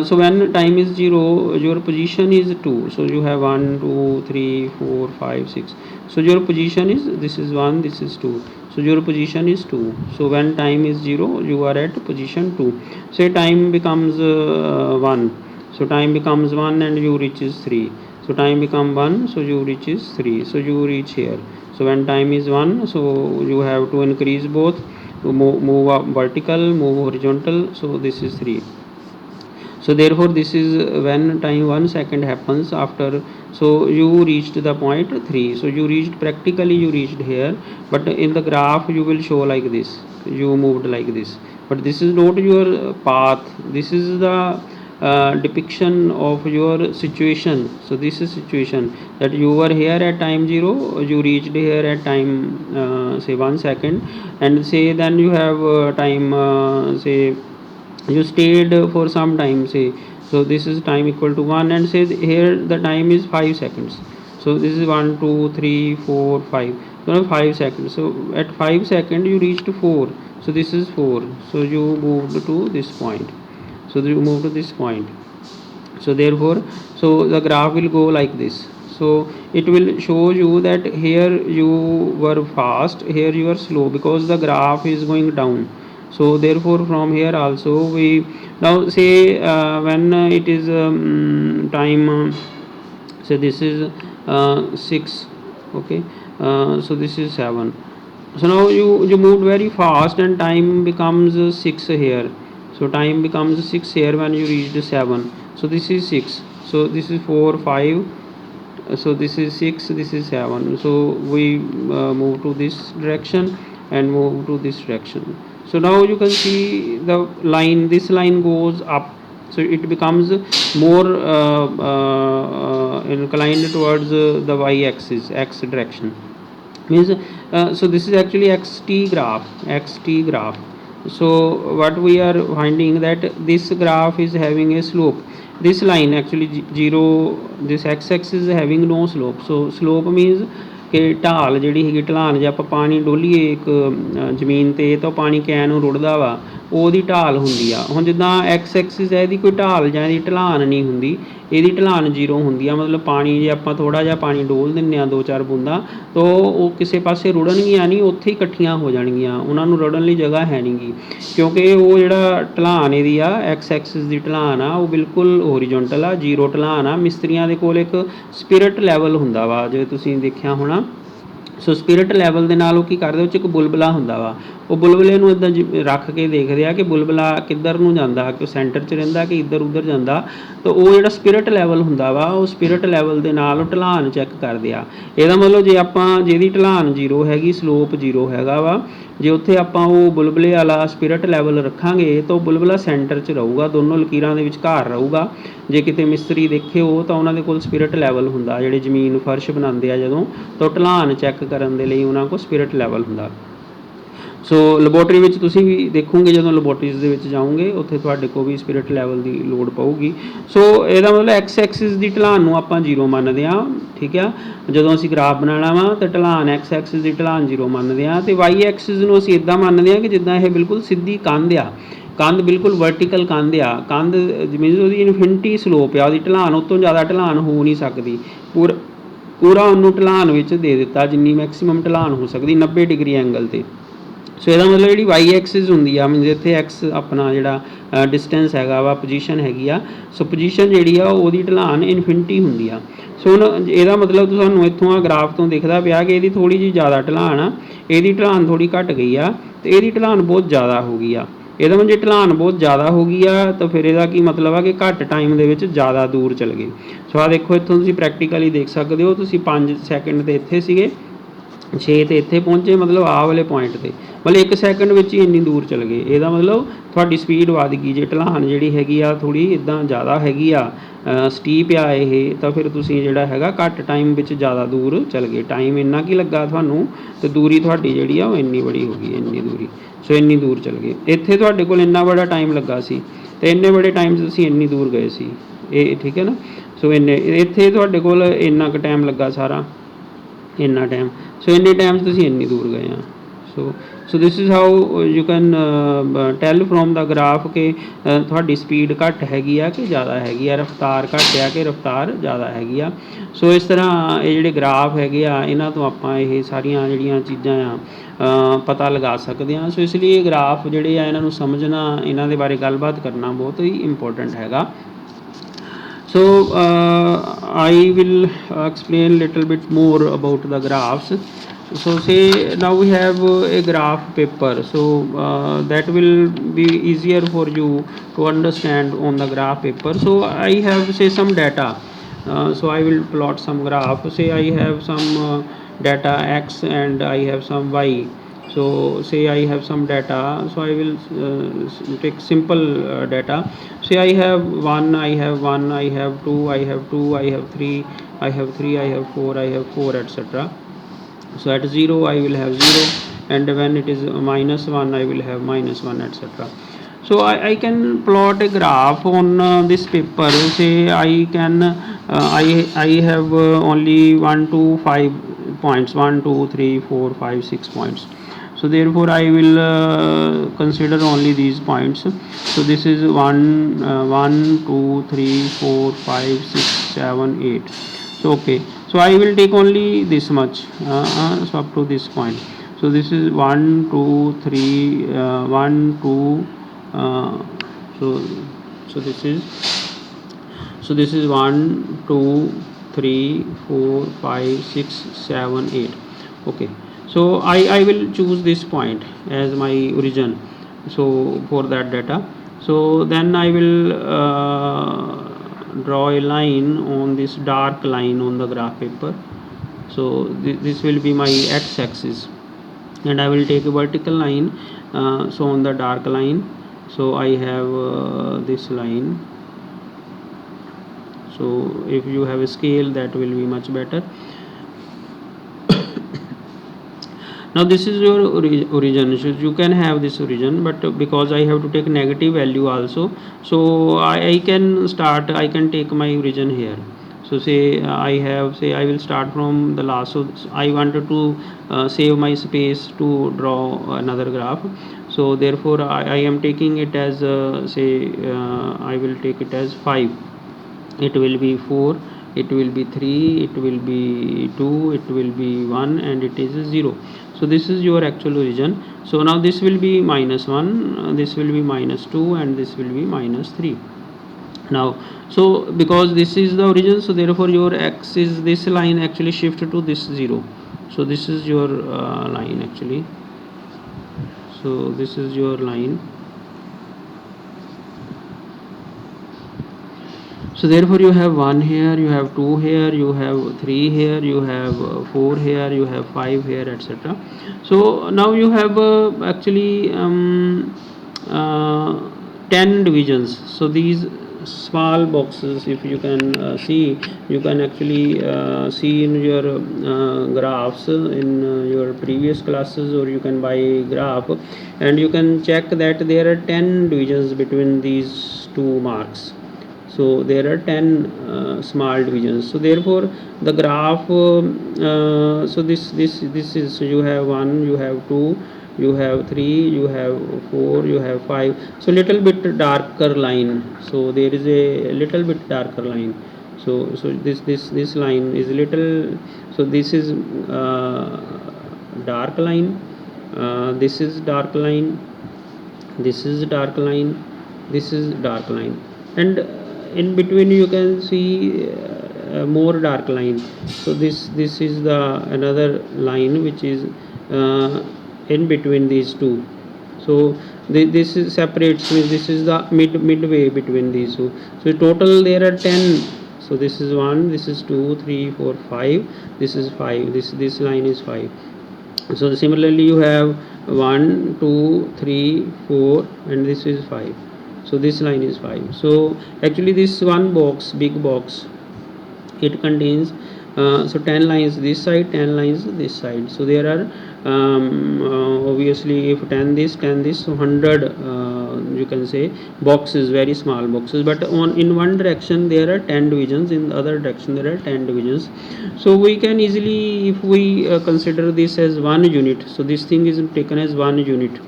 so when time is 0, your position is 2. So you have 1 2 3 4 5 6. So your position is, this is 1, this is 2. So your position is 2. So when time is 0, you are at position 2. Say time becomes 1. So time becomes 1 and you reaches 3. So time become 1, so you reaches 3. So you reach here. So when time is 1, so you have to increase both, to move up vertical, move horizontal. So this is 3. So therefore this is when time 1 second happens after. So you reached the point 3. So you reached, practically you reached here, but in the graph you will show like this, you moved like this, but this is not your path. This is the depiction of your situation. So this is situation that you were here at time 0, you reached here at time say 1 second, and say then you have time say you stayed for some time, say. So this is time equal to 1, and say here the time is 5 seconds. So this is 1 2 3 4 5. So 5 seconds. So at 5 seconds you reached 4. So this is 4. So you moved to this point. So you move to this point. So therefore, so the graph will go like this. So it will show you that here you were fast, here you are slow, because the graph is going down. So therefore from here also we now say when it is time so this is 6, okay, so this is 7. So now you moved very fast and time becomes 6 here. So time becomes 6 here when you reached 7. So this is 6. So this is 4 5. So this is 6, this is 7. So we move to this direction and move to this direction. So now you can see the line, this line goes up. So it becomes more inclined towards the y-axis, x direction. Means so this is actually xt graph. So what we are finding that this graph is having a slope. This line actually 0, this x-axis is having no slope. So slope means ਕਿ ਢਾਲ ਜਿਹੜੀ ਹੈਗੀ, ਢਲਾਨ ਜੇ ਆਪਾਂ ਪਾਣੀ ਡੋਲੀਏ ਇੱਕ ਜ਼ਮੀਨ 'ਤੇ ਤਾਂ ਪਾਣੀ ਕੈਨ ਨੂੰ ਰੁੜਦਾ ਵਾ, ਉਹਦੀ ਢਾਲ ਹੁੰਦੀ ਆ। ਹੁਣ ਜਿੱਦਾਂ ਐਕਸ ਐਕਸਿਸ ਹੈ, ਇਹਦੀ ਕੋਈ ਢਾਲ ਜਾਂ ਇਹਦੀ ਢਲਾਨ ਨਹੀਂ ਹੁੰਦੀ, ਇਹਦੀ ਢਲਾਨ 0 ਹੁੰਦੀ ਆ। ਮਤਲਬ ਪਾਣੀ ਜੇ ਆਪਾਂ ਥੋੜ੍ਹਾ ਜਿਹਾ ਪਾਣੀ ਡੋਲ ਦਿੰਦੇ ਹਾਂ 2-4 ਬੂੰਦਾਂ, ਤਾਂ ਉਹ ਕਿਸੇ ਪਾਸੇ ਰੁੜਨਗੀਆਂ ਨਹੀਂ, ਉੱਥੇ ਹੀ ਇਕੱਠੀਆਂ ਹੋ ਜਾਣਗੀਆਂ, ਉਹਨਾਂ ਨੂੰ ਰੁੜਨ ਲਈ ਜਗ੍ਹਾ ਹੈ ਨਹੀਂ ਗੀ, ਕਿਉਂਕਿ ਉਹ ਜਿਹੜਾ ਢਲਾਨ ਇਹਦੀ ਆ, ਐਕਸ ਐਕਸਿਸ ਦੀ ਢਲਾਨ ਆ, ਉਹ ਬਿਲਕੁਲ ਓਰੀਜੋਨਟਲ ਆ, 0 ਢਲਾਨ ਆ। ਮਿਸਤਰੀਆਂ ਦੇ ਕੋਲ ਇੱਕ ਸਪਿਰਿਟ ਲੈਵਲ ਹੁੰਦਾ ਵਾ, ਜੇ ਤੁਸੀਂ ਦੇਖਿਆ ਹੋਣਾ। ਸੋ ਸਪਿਰਿਟ ਲੈਵਲ ਦੇ ਨਾਲ ਉਹ ਕੀ ਕਰਦੇ, ਉਹ 'ਚ ਇੱਕ ਬੁਲਬੁਲਾ ਹੁੰਦਾ ਵਾ, ਉਹ ਬੁਲਬੁਲੇ ਨੂੰ ਇੱਦਾਂ ਰੱਖ ਕੇ ਦੇਖਦੇ ਆ ਕਿ ਬੁਲਬੁਲਾ ਕਿੱਧਰ ਨੂੰ ਜਾਂਦਾ, ਕਿ ਉਹ ਸੈਂਟਰ 'ਚ ਰਹਿੰਦਾ ਕਿ ਇੱਧਰ ਉੱਧਰ ਜਾਂਦਾ। ਤਾਂ ਉਹ ਜਿਹੜਾ ਸਪਿਰਿਟ ਲੈਵਲ ਹੁੰਦਾ ਵਾ, ਉਹ ਸਪਿਰਿਟ ਲੈਵਲ ਦੇ ਨਾਲ ਉਹ ਢਲਾਨ ਚੈੱਕ ਕਰਦੇ ਆ। ਇਹਦਾ ਮਤਲਬ ਜੇ ਆਪਾਂ ਜਿਹਦੀ ਢਲਾਨ 0 ਹੈਗੀ, ਸਲੋਪ 0 ਹੈਗਾ ਵਾ, ਜੇ ਉੱਥੇ ਆਪਾਂ ਉਹ ਬੁਲਬੁਲੇ ਵਾਲਾ ਸਪਿਰਿਟ ਲੈਵਲ ਰੱਖਾਂਗੇ ਤਾਂ ਉਹ ਬੁਲਬੁਲਾ ਸੈਂਟਰ 'ਚ ਰਹੂਗਾ, ਦੋਨੋਂ ਲਕੀਰਾਂ ਦੇ ਵਿਚਕਾਰ ਰਹੂਗਾ। ਜੇ ਕਿਤੇ ਮਿਸਤਰੀ ਦੇਖੇ ਹੋ ਤਾਂ ਉਹਨਾਂ ਦੇ ਕੋਲ ਸਪਿਰਿਟ ਲੈਵਲ ਹੁੰਦਾ, ਜਿਹੜੇ ਜ਼ਮੀਨ ਫਰਸ਼ ਬਣਾਉਂਦੇ ਆ ਜਦੋਂ, ਤਾਂ ਢਲਾਨ ਚੈੱਕ ਕਰਨ ਦੇ ਲਈ ਉਹਨਾਂ ਕੋਲ ਸਪਿਰਿਟ ਲੈਵਲ ਹੁੰਦਾ। ਸੋ ਲੈਬੋਰਟਰੀ ਵਿੱਚ ਤੁਸੀਂ ਵੀ ਦੇਖੋਗੇ, ਜਦੋਂ ਲੈਬੋਰਟਰੀਜ਼ ਦੇ ਵਿੱਚ ਜਾਓਗੇ ਉੱਥੇ ਤੁਹਾਡੇ ਕੋਲ ਵੀ ਸਪਿਰਿਟ ਲੈਵਲ ਦੀ ਲੋੜ ਪਊਗੀ। ਸੋ ਇਹਦਾ ਮਤਲਬ ਐਕਸ ਐਕਸਿਸ ਦੀ ਢਲਾਨ ਨੂੰ ਆਪਾਂ 0 ਮੰਨਦੇ ਹਾਂ, ਠੀਕ ਆ। ਜਦੋਂ ਅਸੀਂ ਗ੍ਰਾਫ ਬਣਾਉਣਾ ਵਾ ਤਾਂ ਢਲਾਨ ਐਕਸ ਐਕਸਿਸ ਦੀ ਢਲਾਨ 0 ਮੰਨਦੇ ਹਾਂ, ਅਤੇ ਵਾਈ ਐਕਸਿਸ ਨੂੰ ਅਸੀਂ ਇੱਦਾਂ ਮੰਨਦੇ ਹਾਂ ਕਿ ਜਿੱਦਾਂ ਇਹ ਬਿਲਕੁਲ ਸਿੱਧੀ ਕੰਧ ਆ, ਕੰਧ ਬਿਲਕੁਲ ਵਰਟੀਕਲ ਕੰਧ ਆ, ਕੰਧ ਮੀਨਜ਼ ਉਹਦੀ ਇਨਫਿਨਿਟੀ ਸਲੋਪ ਆ, ਉਹਦੀ ਢਲਾਨ ਉਹ ਤੋਂ ਜ਼ਿਆਦਾ ਢਲਾਨ ਹੋ ਨਹੀਂ ਸਕਦੀ। ਪੂਰਾ ਉਹਨੂੰ ਢਲਾਨ ਵਿੱਚ ਦੇ ਦਿੱਤਾ, ਜਿੰਨੀ ਮੈਕਸੀਮਮ ਢਲਾਨ ਹੋ ਸਕਦੀ 90 ਡਿਗਰੀ ਐਂਗਲ 'ਤੇ। ਸੋ ਇਹਦਾ ਮਤਲਬ ਜਿਹੜੀ ਵਾਈ ਐਕਸਿਸ ਹੁੰਦੀ ਆ, ਮੀਨਜ਼ ਇੱਥੇ ਐਕਸ ਆਪਣਾ ਜਿਹੜਾ ਡਿਸਟੈਂਸ ਹੈਗਾ ਵਾ, ਪੋਜੀਸ਼ਨ ਹੈਗੀ ਆ, ਸੋ ਪੋਜੀਸ਼ਨ ਜਿਹੜੀ ਆ ਉਹਦੀ ਢਲਾਨ ਇਨਫਿਨਿਟੀ ਹੁੰਦੀ ਆ। ਸੋ ਹੁਣ ਇਹਦਾ ਮਤਲਬ ਤੁਹਾਨੂੰ ਇੱਥੋਂ ਆ ਗ੍ਰਾਫ ਤੋਂ ਦਿਖਦਾ ਪਿਆ ਕਿ ਇਹਦੀ ਥੋੜ੍ਹੀ ਜਿਹੀ ਜ਼ਿਆਦਾ ਢਲਾਨ ਆ, ਇਹਦੀ ਢਲਾਨ ਥੋੜ੍ਹੀ ਘੱਟ ਗਈ ਆ, ਅਤੇ ਇਹਦੀ ਢਲਾਨ ਬਹੁਤ ਜ਼ਿਆਦਾ ਹੋ ਗਈ ਆ। ਇਹਦਾ ਮਤਲਬ ਜੇ ਢਲਾਨ ਬਹੁਤ ਜ਼ਿਆਦਾ ਹੋ ਗਈ ਆ ਤਾਂ ਫਿਰ ਇਹਦਾ ਕੀ ਮਤਲਬ ਆ ਕਿ ਘੱਟ ਟਾਈਮ ਦੇ ਵਿੱਚ ਜ਼ਿਆਦਾ ਦੂਰ ਚਲ ਗਏ। ਸੋ ਆਹ ਦੇਖੋ, ਇੱਥੋਂ ਤੁਸੀਂ ਪ੍ਰੈਕਟੀਕਲੀ ਦੇਖ ਸਕਦੇ ਹੋ, ਤੁਸੀਂ 5 ਸੈਕਿੰਡ 'ਤੇ ਇੱਥੇ ਸੀਗੇ, 6 'ਤੇ ਇੱਥੇ ਪਹੁੰਚੇ, ਮਤਲਬ ਆਹ ਵਾਲੇ ਪੁਆਇੰਟ 'ਤੇ, ਮਤਲਬ 1 ਸੈਕਿੰਡ ਵਿੱਚ ਹੀ ਇੰਨੀ ਦੂਰ ਚਲ ਗਏ। ਇਹਦਾ ਮਤਲਬ ਤੁਹਾਡੀ ਸਪੀਡ ਵੱਧ ਗਈ। ਜੇ ਢਲਾਨ ਜਿਹੜੀ ਹੈਗੀ ਆ ਥੋੜ੍ਹੀ ਇੱਦਾਂ ਜ਼ਿਆਦਾ ਹੈਗੀ ਆ, ਸਟੀਪ ਆ ਇਹ, ਤਾਂ ਫਿਰ ਤੁਸੀਂ ਜਿਹੜਾ ਹੈਗਾ ਘੱਟ ਟਾਈਮ ਵਿੱਚ ਜ਼ਿਆਦਾ ਦੂਰ ਚਲ ਗਏ। ਟਾਈਮ ਇੰਨਾ ਕੀ ਲੱਗਾ ਤੁਹਾਨੂੰ, ਅਤੇ ਦੂਰੀ ਤੁਹਾਡੀ ਜਿਹੜੀ ਆ ਉਹ ਇੰਨੀ ਬੜੀ ਹੋ ਗਈ, ਇੰਨੀ ਦੂਰੀ। ਸੋ ਇੰਨੀ ਦੂਰ ਚਲ ਗਏ। ਇੱਥੇ ਤੁਹਾਡੇ ਕੋਲ ਇੰਨਾ ਬੜਾ ਟਾਈਮ ਲੱਗਾ ਸੀ, ਅਤੇ ਇੰਨੇ ਬੜੇ ਟਾਈਮ 'ਚ ਤੁਸੀਂ ਇੰਨੀ ਦੂਰ ਗਏ ਸੀ, ਇਹ ਠੀਕ ਹੈ ਨਾ। ਸੋ ਇੱਥੇ ਤੁਹਾਡੇ ਕੋਲ ਇੰਨਾ ਕੁ ਟਾਈਮ ਲੱਗਾ ਸਾਰਾ, ਇੰਨਾ ਟਾਈਮ, ਸੋ ਇੰਨੇ ਟਾਈਮ 'ਚ ਤੁਸੀਂ ਇੰਨੀ ਦੂਰ ਗਏ ਆ। so this is how you can tell from the graph ਕਿ ਤੁਹਾਡੀ ਸਪੀਡ ਘੱਟ ਹੈਗੀ ਆ ਕਿ ਜ਼ਿਆਦਾ ਹੈਗੀ ਆ, ਰਫ਼ਤਾਰ ਘੱਟ ਆ ਕਿ ਰਫ਼ਤਾਰ ਜ਼ਿਆਦਾ ਹੈਗੀ ਆ। ਸੋ ਇਸ ਤਰ੍ਹਾਂ ਇਹ ਜਿਹੜੇ ਗ੍ਰਾਫ ਹੈਗੇ ਆ ਇਹਨਾਂ ਤੋਂ ਆਪਾਂ ਇਹ ਸਾਰੀਆਂ ਜਿਹੜੀਆਂ ਚੀਜ਼ਾਂ ਆ ਪਤਾ ਲਗਾ ਸਕਦੇ ਹਾਂ। ਸੋ ਇਸ ਲਈ ਇਹ ਗ੍ਰਾਫ ਜਿਹੜੇ ਆ ਇਹਨਾਂ ਨੂੰ ਸਮਝਣਾ, ਇਹਨਾਂ ਦੇ ਬਾਰੇ ਗੱਲਬਾਤ ਕਰਨਾ ਬਹੁਤ ਹੀ ਇੰਪੋਰਟੈਂਟ ਹੈਗਾ। So I will explain little bit more about the graphs. So say now we have a graph paper, so that will be easier for you to understand on the graph paper. So I have say some data, so I will plot some graph. Say I have some data x and I have some y. So say I have some data, so I will take simple data. Say I have 1, I have 1, I have 2, I have 2, I have 3, I have 3, I have 4, I have 4, etc. So at 0 I will have 0, and when it is -1 I will have -1, etc. So I can plot a graph on this paper. Say I can I have only 1 to 5 points, 1 2 3 4 5 6 points. So therefore I will consider only these points. So this is 1 1 2 3 4 5 6 7 8. So okay, so I will take only this much, so up to this point. So this is 1 2 3 1 2 so this is 1 2 3 4 5 6 7 8. Okay, so I will choose this point as my origin, so for that data. So then I will draw a line on this dark line on the graph paper. So this will be my x-axis, and I will take a vertical line, so on the dark line. So I have this line. So if you have a scale, that will be much better. Now this is your origin, so you can have this origin, but because I have to take negative value also, so I can start, I can take my origin here. So say I have, say I will start from the last. So I wanted to save my space to draw another graph. So therefore I am taking it as say I will take it as 5, it will be 4, it will be 3, it will be 2, it will be 1, and it is 0. So this is your actual origin. So now this will be -1, this will be -2, and this will be -3. Now so because this is the origin, so therefore your x is this line actually shift to this 0. So this is your line actually. So this is your line. So therefore you have 1 here, you have 2 here, you have 3 here, you have 4 here, you have 5 here, etc. So now you have actually 10 divisions. So these small boxes, if you can see, you can actually see in your graphs in your previous classes, or you can buy a graph and you can check that there are 10 divisions between these two marks. So there are 10 small divisions. So therefore the graph so this is, so you have 1, you have 2, you have 3, you have 4, you have 5. So little bit darker line, so there is a little bit darker line. So this line is little, so this is dark line, this is dark line, this is dark line, this is dark line, and in between you can see more dark line. So this is the another line which is in between these two. So this is separates, this is the midway between these two. So total there are 10. So this is 1, this is 2, 3, 4, 5, this is 5, this line is 5. So similarly you have 1 2 3 4, and this is 5. So this line is 5. So actually this one box, big box, it contains so 10 lines this side, 10 lines this side. So there are obviously if 10 this, 10 this, so 100 you can say boxes, very small boxes, but on in one direction there are 10 divisions, in the other direction there are 10 divisions. So we can easily, if we consider this as one unit, so this thing is taken as one unit.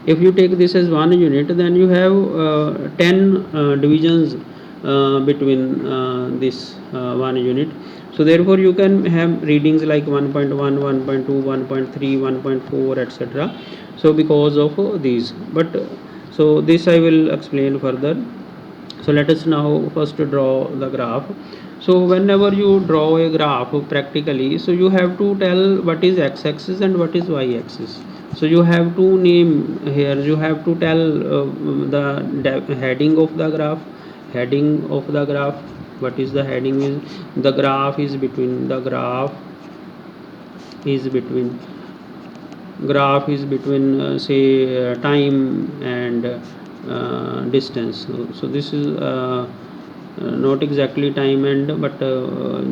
If you take this as one unit, then you have 10 divisions between this one unit. So therefore you can have readings like 1.1, 1.2, 1.3, 1.4, etc. So because of these, but so this I will explain further. So let us now first draw the graph. So whenever you draw a graph practically, so you have to tell what is x-axis and what is y-axis. So you have to name here, you have to tell the heading of the graph, heading of the graph. What is the heading? Is the graph is between, the graph is between, graph is between say time and distance. So this is not exactly time and, but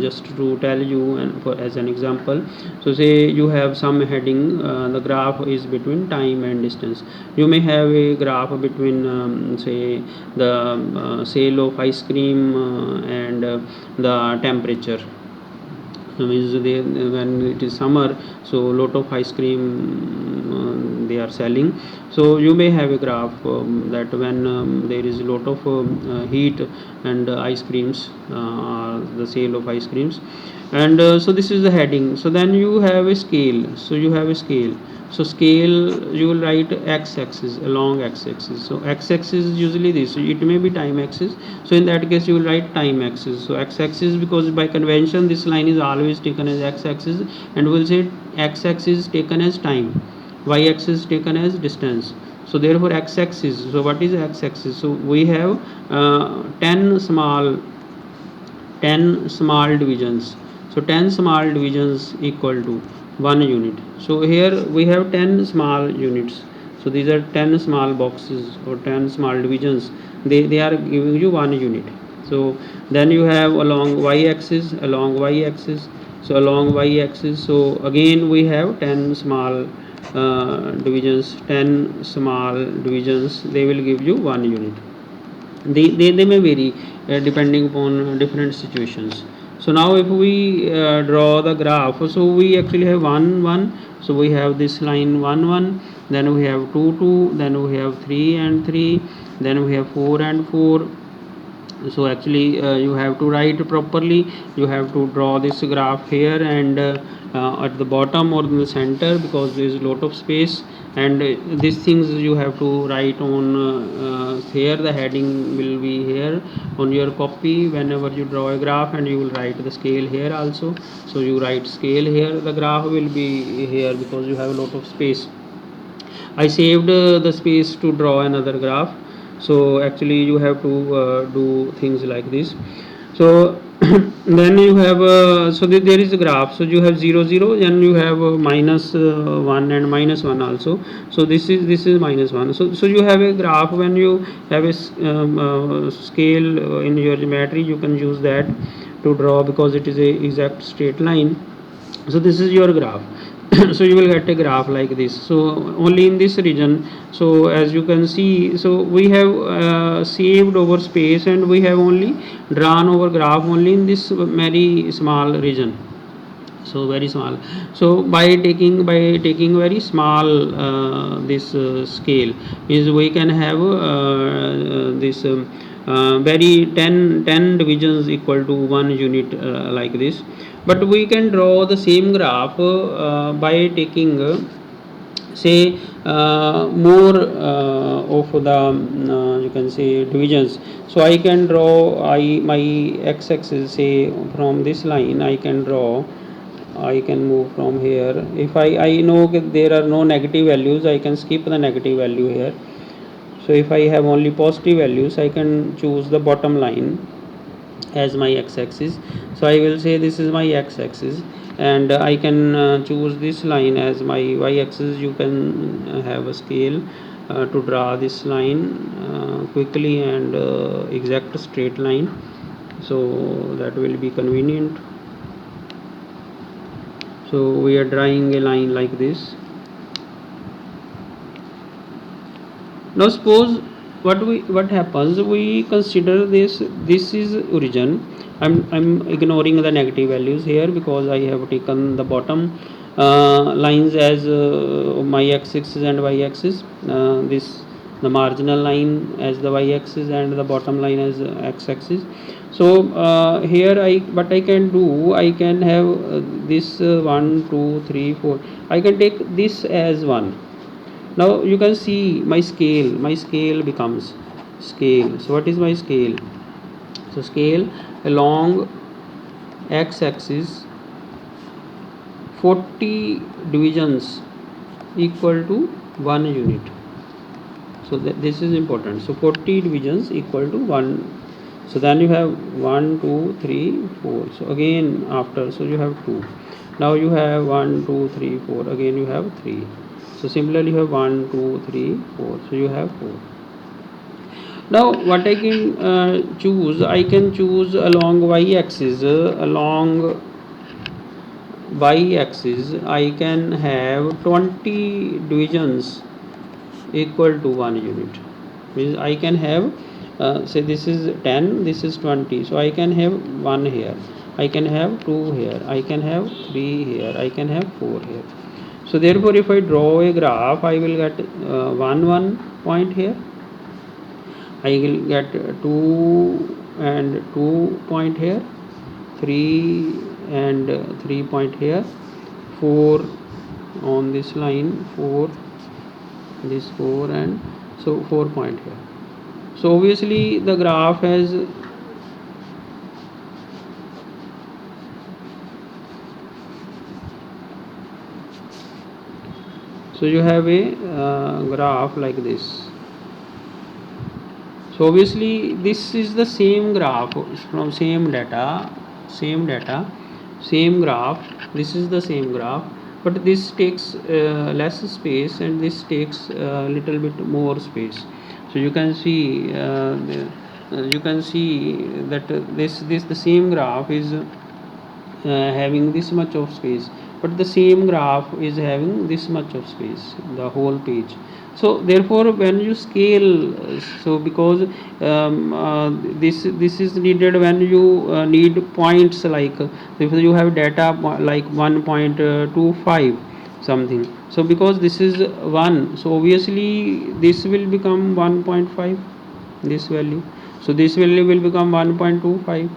just to tell you and for as an example. So say you have some heading, the graph is between time and distance. You may have a graph between say the sale of ice cream and the temperature. Means they, when it is summer, so lot of ice cream they are selling. So you may have a graph that when there is a lot of heat and ice creams, the sale of ice creams, and so this is the heading. So then you have a scale, so you have a scale. So scale, you will write x-axis, along x-axis. So x-axis is usually this, so it may be time axis. So in that case you will write time axis. So x-axis, because by convention this line is always taken as x-axis, and we'll say x-axis taken as time, y-axis taken as distance. So therefore x-axis, so what is x-axis? So we have 10 small divisions. So 10 small divisions equal to 1 unit. So here we have 10 small units. So these are 10 small boxes or 10 small divisions. They are giving you 1 unit. So then you have along y-axis, along y-axis. So along y-axis, so again we have 10 small divisions, 10 small divisions. They will give you 1 unit. They may vary depending upon different situations. So now if we draw the graph, so we actually have 1 1. So we have this line 1 1, then we have 2 2, then we have 3 and 3, then we have 4 and 4. So actually you have to write properly, you have to draw this graph here and at the bottom or in the center, because there is a lot of space, and these things you have to write on here. The heading will be here on your copy whenever you draw a graph, and you will write the scale here also. So you write scale here, the graph will be here because you have a lot of space. I saved the space to draw another graph. So actually you have to do things like this. So then you have so there is a graph. So you have 0 0, and you have minus 1 and minus 1 also. So this is minus 1. So you have a graph. When you have a scale in your geometry, you can use that to draw, because it is a exact straight line. So this is your graph. So you will get a graph like this. So only in this region, so as you can see, so we have saved over space, and we have only drawn over graph only in this very small region. So very small. So by taking very small this scale, is we can have this very 10 divisions equal to 1 unit like this. But we can draw the same graph by taking say more of the you can say divisions. So I can draw my x-axis, say from this line I can draw, I can move from here. If I know that there are no negative values, I can skip the negative value here. So if I have only positive values, I can choose the bottom line as my x-axis. So I will say this is my x-axis, and I can choose this line as my y-axis. You can have a scale to draw this line quickly and exact straight line, so that will be convenient. So we are drawing a line like this. Now suppose what happens, we consider this is origin. I'm ignoring the negative values here because I have taken the bottom lines as my x-axis and y-axis, this the marginal line as the y-axis and the bottom line as x-axis. So here I can do, I can have this 1 2 3 4, I can take this as 1. Now you can see my scale becomes scale. So what is my scale? So scale along x-axis 40 divisions equal to 1 unit. So this is important. So 40 divisions equal to 1. So then you have 1 2 3 4. So again after, so you have 2. Now you have 1 2 3 4, again you have 3. So similarly you have 1 2 3 4, so you have 4. Now what I can choose, I can choose along y-axis, along y-axis I can have 20 divisions equal to 1 unit. Means I can have say this is 10, this is 20, so I can have 1 here, I can have 2 here, I can have 3 here, I can have 4 here. So therefore if I draw a graph, I will get 1 point here, I will get 2 and 2 point here, 3 and 3 point here, 4 on this line, 4 this 4, and so 4 point here. So obviously the graph has so you have a graph like this. So obviously this is the same graph from same data, same graph, this is the same graph, but this takes less space and this takes a little bit more space. So you can see that this the same graph is having this much of space, but the same graph is having this much of space, the whole page. So therefore when you scale, so because this is needed when you need points, like if you have data like 1.25 something, so because this is 1, so obviously this will become 1.5, this value. So this value will become 1.25,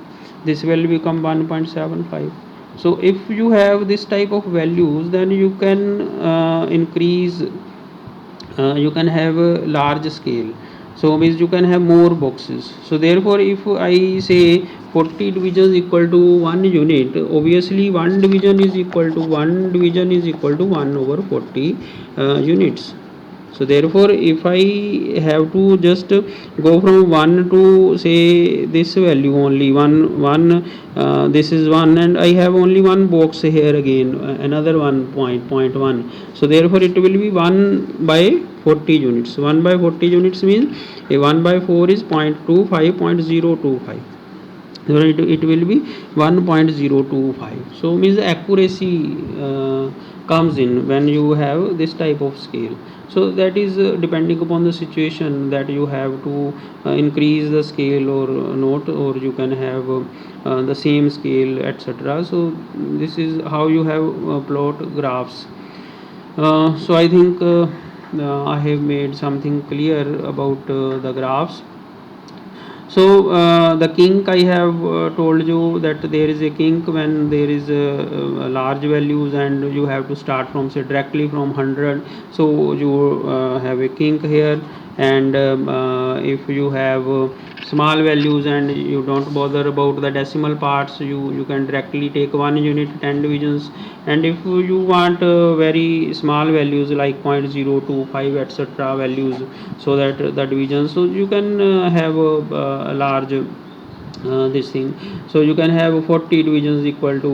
this will become 1.75. So if you have this type of values, then you can increase, you can have a large scale, so means you can have more boxes. So therefore if I say 40 divisions equal to 1 unit, obviously 1 division is equal to 1 over 40 units. So therefore if I have to just go from 1 to say this value only 1, this is 1, and I have only one box here, again another 1.1. So therefore it will be 1 by 40 units. 1 by 40 units means a 1 by 4 is 0.25. So it will be 1.025. So means the accuracy comes in when you have this type of scale. So that is depending upon the situation, that you have to increase the scale or not, or you can have the same scale, etc. So this is how you have plot graphs. So I think I have made something clear about the graphs. So the kink, I have told you that there is a kink when there is large values and you have to start from say directly from 100. So you have a kink here, and if you have small values and you don't bother about the decimal parts, you can directly take 1 unit 10 divisions. And if you want very small values like 0.025 etc values, so that the division, so you can have a large this thing. So you can have 40 divisions equal to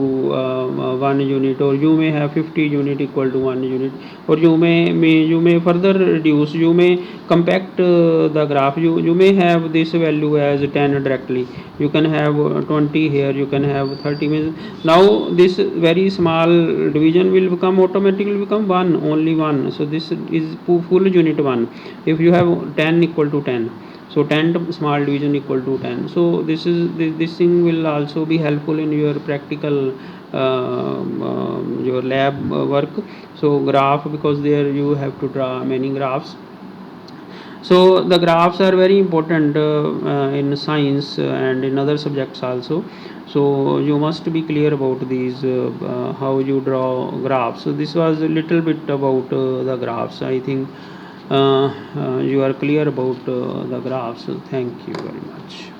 1 unit, or you may have 50 unit equal to 1 unit, or you may further reduce, you may compact the graph. You may have this value as 10 directly, you can have 20 here, you can have 30, means now this very small division will become automatically become 1, only 1. So this is full unit 1. If you have 10 equal to 10, so 10 small division equal to 10. So this thing will also be helpful in your practical your lab work. So graph, because there you have to draw many graphs. So the graphs are very important in science and in other subjects also. So you must be clear about these, how you draw graphs. So this was a little bit about the graphs. I think you are clear about the graphs. Thank you very much.